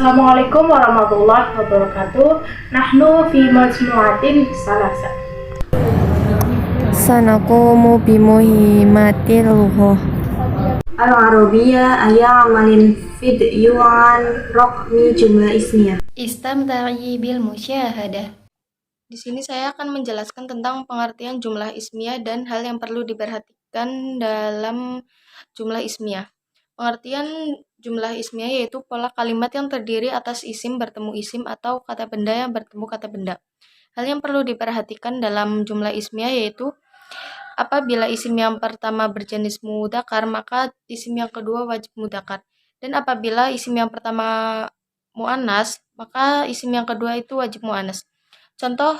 Assalamualaikum warahmatullahi wabarakatuh. Nahnu fi majmu'atin salasa. Sanaqumu bimuhimmatil lughah Al-Arabiyyah ay'amalin fidyu'an raqmi jumlah ismiyah. Istamta'i bil musyahadah. Di sini saya akan menjelaskan tentang pengertian jumlah ismiyah dan hal yang perlu diperhatikan dalam jumlah ismiyah. Pengertian jumlah ismiyah yaitu pola kalimat yang terdiri atas isim bertemu isim atau kata benda yang bertemu kata benda. Hal yang perlu diperhatikan dalam jumlah ismiyah yaitu apabila isim yang pertama berjenis mudzakkar, maka isim yang kedua wajib mudzakkar. Dan apabila isim yang pertama muannas, maka isim yang kedua itu wajib muannas. Contoh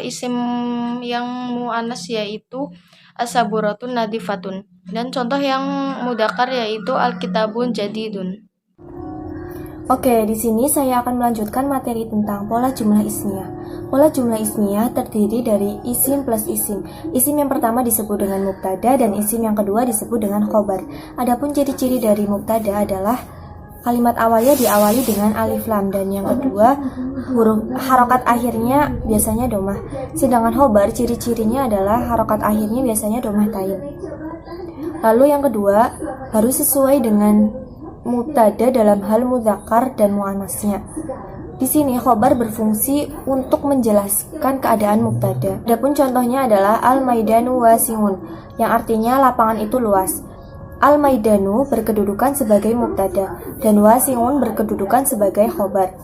isim yang muannas yaitu as-saburatun nadifatun, dan contoh yang mudzakkar yaitu al-kitabun jadidun. Oke, di sini saya akan melanjutkan materi tentang pola jumlah ismiyah. Pola jumlah ismiyah terdiri dari isim plus isim. Isim yang pertama disebut dengan mubtada dan isim yang kedua disebut dengan khobar. Adapun ciri-ciri dari mubtada adalah kalimat awalnya diawali dengan alif lam dan yang kedua huruf harokat akhirnya biasanya domah. Sedangkan khobar ciri-cirinya adalah harokat akhirnya biasanya domah tain. Lalu yang kedua harus sesuai dengan mubtada dalam hal mudzakkar dan muannasnya. Di sini khobar berfungsi untuk menjelaskan keadaan mubtada. Adapun contohnya adalah al-maidanu wasi'un yang artinya lapangan itu luas. Al-maidanu berkedudukan sebagai mubtada dan wasi'un berkedudukan sebagai khobar.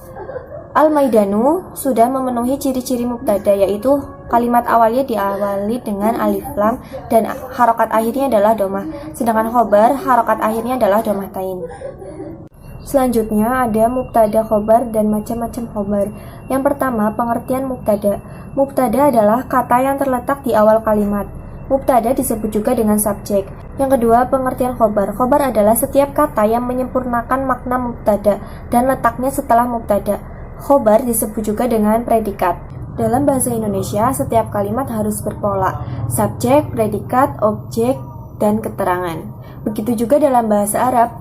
Al-maidanu sudah memenuhi ciri-ciri mubtada yaitu kalimat awalnya diawali dengan alif lam dan harokat akhirnya adalah domah. Sedangkan khobar harokat akhirnya adalah domah tain. Selanjutnya ada mubtada khobar dan macam-macam khobar. Yang pertama, pengertian mubtada. Mubtada adalah kata yang terletak di awal kalimat. Mubtada disebut juga dengan subjek. Yang kedua, pengertian khobar. Khobar adalah setiap kata yang menyempurnakan makna mubtada dan letaknya setelah mubtada. Khobar disebut juga dengan predikat. Dalam bahasa Indonesia, setiap kalimat harus berpola subjek, predikat, objek, dan keterangan. Begitu juga dalam bahasa Arab,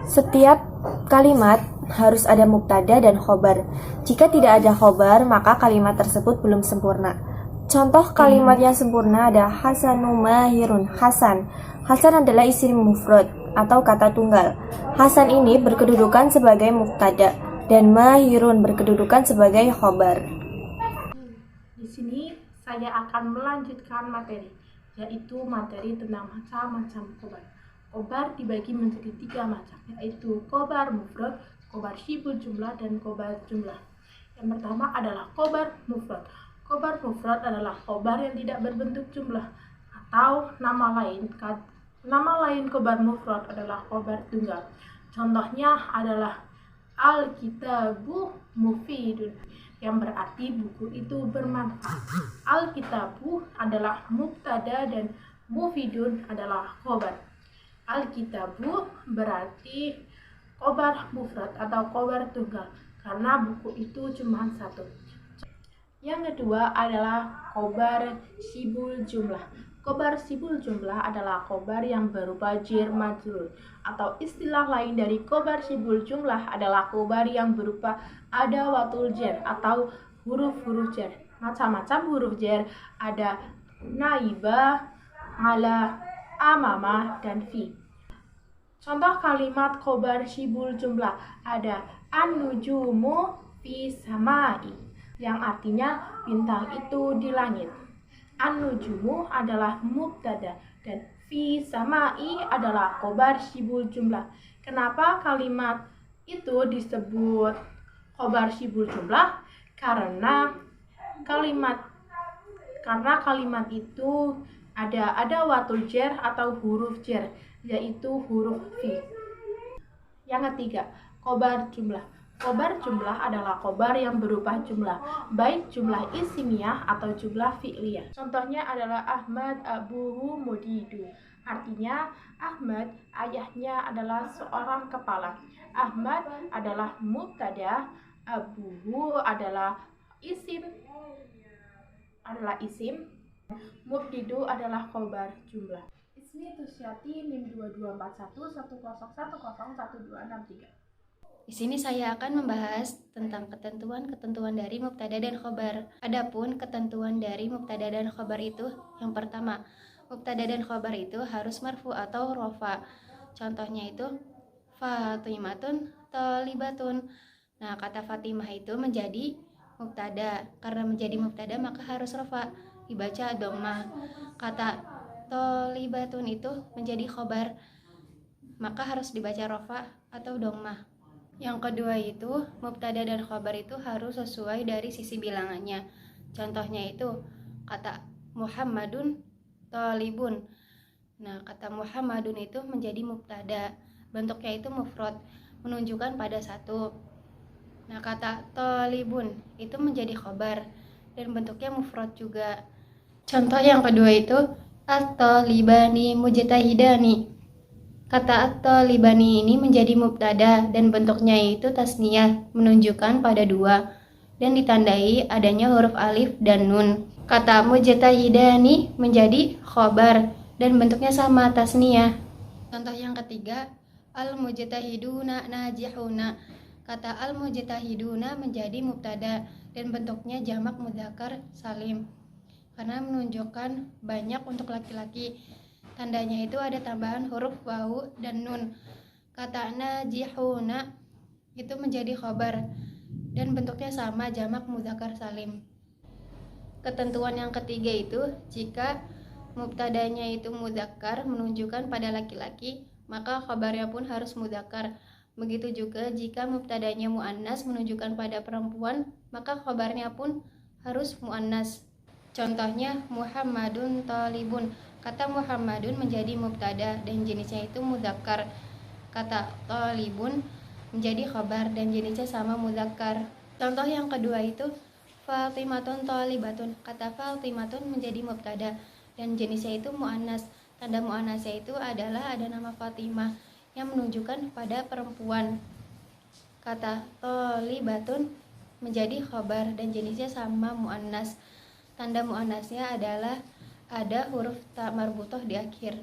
setiap kalimat harus ada mubtada dan khobar. Jika tidak ada khobar, maka kalimat tersebut belum sempurna. Contoh kalimat yang sempurna ada Hasanu mahirun. Hasan adalah isim mufrad atau kata tunggal. Hasan ini berkedudukan sebagai mubtada dan mahirun berkedudukan sebagai khobar. Di sini saya akan melanjutkan materi, yaitu materi tentang macam-macam khobar. Khobar dibagi menjadi 3 macam, yaitu khobar mufrad, khobar syibul jumlah, dan khobar jumlah. Yang pertama adalah khobar mufrad. Khobar mufrad adalah khobar yang tidak berbentuk jumlah atau nama lain. Nama lain khobar mufrad adalah khobar tunggal. Contohnya adalah al-kitabu mufidun, yang berarti buku itu bermanfaat. Al-kitabu adalah mubtada dan mufidun adalah khobar. Al-kitabu berarti khobar mufrad atau khobar tunggal karena buku itu cuma satu. Yang kedua adalah khobar syibul jumlah. Khobar syibul jumlah adalah khobar yang berupa jar majrur, atau istilah lain dari khobar syibul jumlah adalah khobar yang berupa adawatul jar atau huruf-huruf jar. Macam-macam huruf jar ada naibah, ala, amama, dan fi. Contoh kalimat khobar syibul jumlah ada an-nujumu fi samai, yang artinya bintang itu di langit. An-nujumu adalah mubtada dan fi samai adalah khobar syibul jumlah. Kenapa kalimat itu disebut khobar syibul jumlah? Karena kalimat itu ada watul jar atau huruf jar, yaitu huruf fi. Yang ketiga, khobar jumlah. Khobar jumlah adalah khobar yang berupa jumlah, baik jumlah ismiyah atau jumlah fi'liyah. Contohnya adalah Ahmad abuhu mudidu. Artinya Ahmad ayahnya adalah seorang kepala. Ahmad adalah mubtada, abuhu adalah isim, mubdidu adalah khobar jumlah. Ismi Tusyati NIM 224110101263. Di sini saya akan membahas tentang ketentuan-ketentuan dari mubtada dan khobar. Adapun ketentuan dari mubtada dan khobar itu, yang pertama, mubtada dan khobar itu harus marfu atau rofa. Contohnya itu Fatimatun Thalibatun. Nah, kata Fatimah itu menjadi mubtada. Karena menjadi mubtada maka harus rofa, dibaca dhammah. Kata Thalibatun itu menjadi khobar, maka harus dibaca rofa atau dhammah. Yang kedua itu, mubtada dan khobar itu harus sesuai dari sisi bilangannya. Contohnya itu, kata Muhammadun Thalibun. Nah, kata Muhammadun itu menjadi mubtada. Bentuknya itu mufrad, menunjukkan pada satu. Nah, kata Thalibun itu menjadi khobar, dan bentuknya mufrad juga. Contoh yang kedua itu, at-talibani mujtahidani. Kata at-talibani ini menjadi mubtada dan bentuknya itu tasniyah, menunjukkan pada dua dan ditandai adanya huruf alif dan nun. Kata mujtahidani menjadi khobar dan bentuknya sama, tasniyah. Contoh yang ketiga, al-mujtahiduna najihuna. Kata al-mujtahiduna menjadi mubtada dan bentuknya jamak mudzakkar salim karena menunjukkan banyak untuk laki-laki. Tandanya itu ada tambahan huruf wawu dan nun. Kata najihuna itu menjadi khobar dan bentuknya sama, jamak mudzakkar salim. Ketentuan yang ketiga itu, jika mubtadanya itu mudzakkar menunjukkan pada laki-laki, maka khobarnya pun harus mudzakkar. Begitu juga jika mubtadanya muannas menunjukkan pada perempuan, maka khobarnya pun harus muannas. Contohnya Muhammadun Thalibun. Kata Muhammadun menjadi mubtada dan jenisnya itu mudzakkar. Kata Thalibun menjadi khabar dan jenisnya sama mudzakkar. Contoh yang kedua itu Fatimatun Thalibatun. Kata Fatimatun menjadi mubtada dan jenisnya itu muannas. Tanda muannasnya itu adalah ada nama Fatimah yang menunjukkan pada perempuan. Kata Thalibatun menjadi khabar dan jenisnya sama muannas. Tanda muannasnya adalah ada huruf ta marbutoh di akhir.